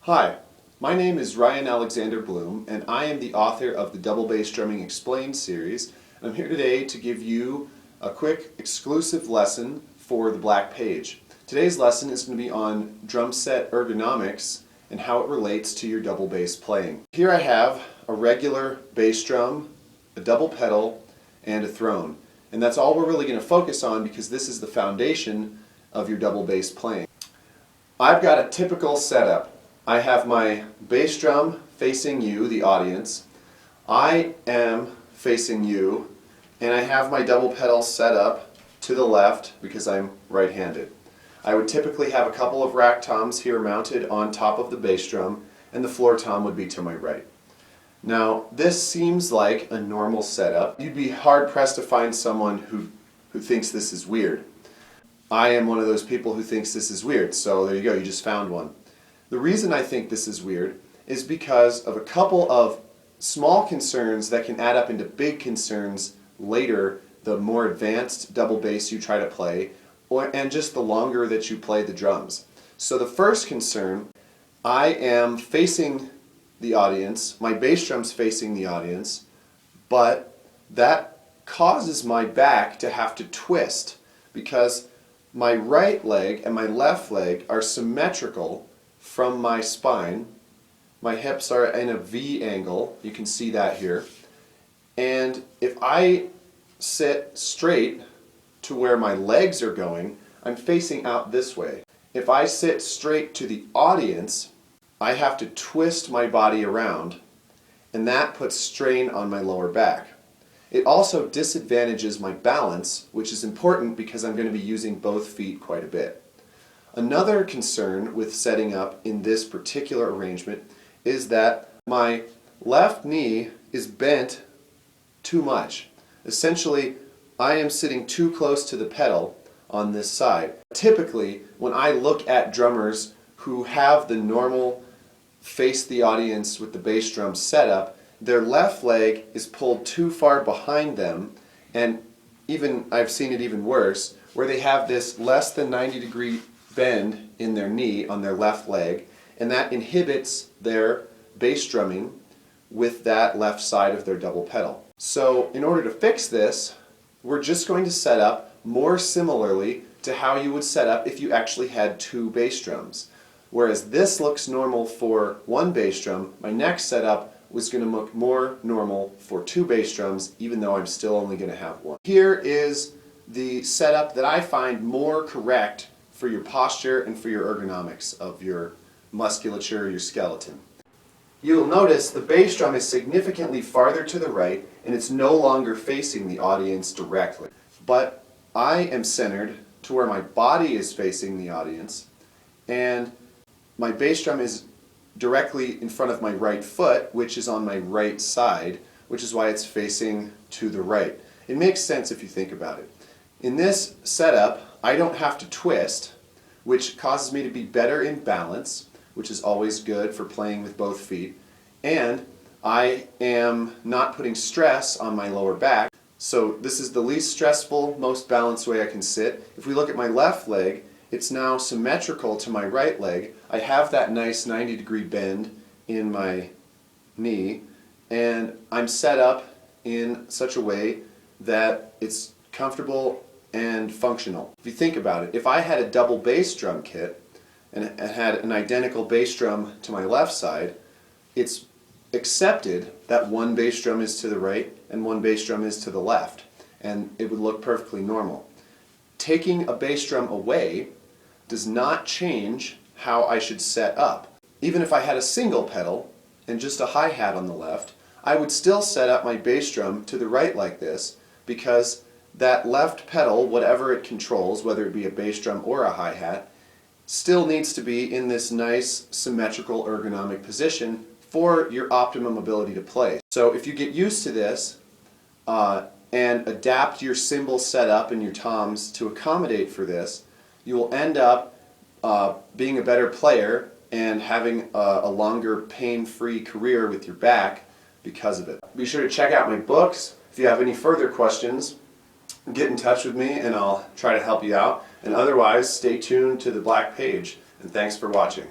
Hi, my name is Ryan Alexander Bloom, and I am the author of the Double Bass Drumming Explained series. I'm here today to give you a quick exclusive lesson for the black page. Today's lesson is going to be on drum set ergonomics and how it relates to your double bass playing. Here I have a regular bass drum, a double pedal, and a throne. And that's all we're really going to focus on because this is the foundation of your double bass playing. I've got a typical setup. I have my bass drum facing you, the audience. I am facing you, and I have my double pedal set up to the left because I'm right-handed. I would typically have a couple of rack toms here mounted on top of the bass drum, and the floor tom would be to my right. Now, this seems like a normal setup. You'd be hard-pressed to find someone who thinks this is weird. I am one of those people who thinks this is weird, so there you go, you just found one. The reason I think this is weird is because of a couple of small concerns that can add up into big concerns later, the more advanced double bass you try to play, and just the longer that you play the drums. So the first concern, I am facing the audience, my bass drum's facing the audience, but that causes my back to have to twist because my right leg and my left leg are symmetrical from my spine. My hips are in a V angle, you can see that here. And if I sit straight to where my legs are going, I'm facing out this way. If I sit straight to the audience, I have to twist my body around, and that puts strain on my lower back. It also disadvantages my balance, which is important because I'm going to be using both feet quite a bit. Another concern with setting up in this particular arrangement is that my left knee is bent too much. Essentially, I am sitting too close to the pedal on this side. Typically, when I look at drummers who have the normal face the audience with the bass drum setup, their left leg is pulled too far behind them, and even I've seen it even worse, where they have this less than 90-degree bend in their knee on their left leg, and that inhibits their bass drumming with that left side of their double pedal. So in order to fix this, we're just going to set up more similarly to how you would set up if you actually had two bass drums. Whereas this looks normal for one bass drum, my next setup was going to look more normal for two bass drums, even though I'm still only going to have one. Here is the setup that I find more correct for your posture and for your ergonomics of your musculature, your skeleton. You'll notice the bass drum is significantly farther to the right, and it's no longer facing the audience directly. But I am centered to where my body is facing the audience, and my bass drum is directly in front of my right foot, which is on my right side, which is why it's facing to the right. It makes sense if you think about it. In this setup, I don't have to twist, which causes me to be better in balance, which is always good for playing with both feet, and I am not putting stress on my lower back. So this is the least stressful, most balanced way I can sit. If we look at my left leg, it's now symmetrical to my right leg. I have that nice 90-degree bend in my knee, and I'm set up in such a way that it's comfortable and functional. If you think about it, if I had a double bass drum kit and had an identical bass drum to my left side, it's accepted that one bass drum is to the right and one bass drum is to the left, and it would look perfectly normal. Taking a bass drum away does not change how I should set up. Even if I had a single pedal and just a hi-hat on the left, I would still set up my bass drum to the right like this, because that left pedal, whatever it controls, whether it be a bass drum or a hi-hat, still needs to be in this nice symmetrical ergonomic position for your optimum ability to play. So if you get used to this and adapt your cymbal setup and your toms to accommodate for this, you will end up being a better player and having a longer pain-free career with your back because of it. Be sure to check out my books. If you have any further questions, get in touch with me and I'll try to help you out. And otherwise, stay tuned to the black page. And thanks for watching.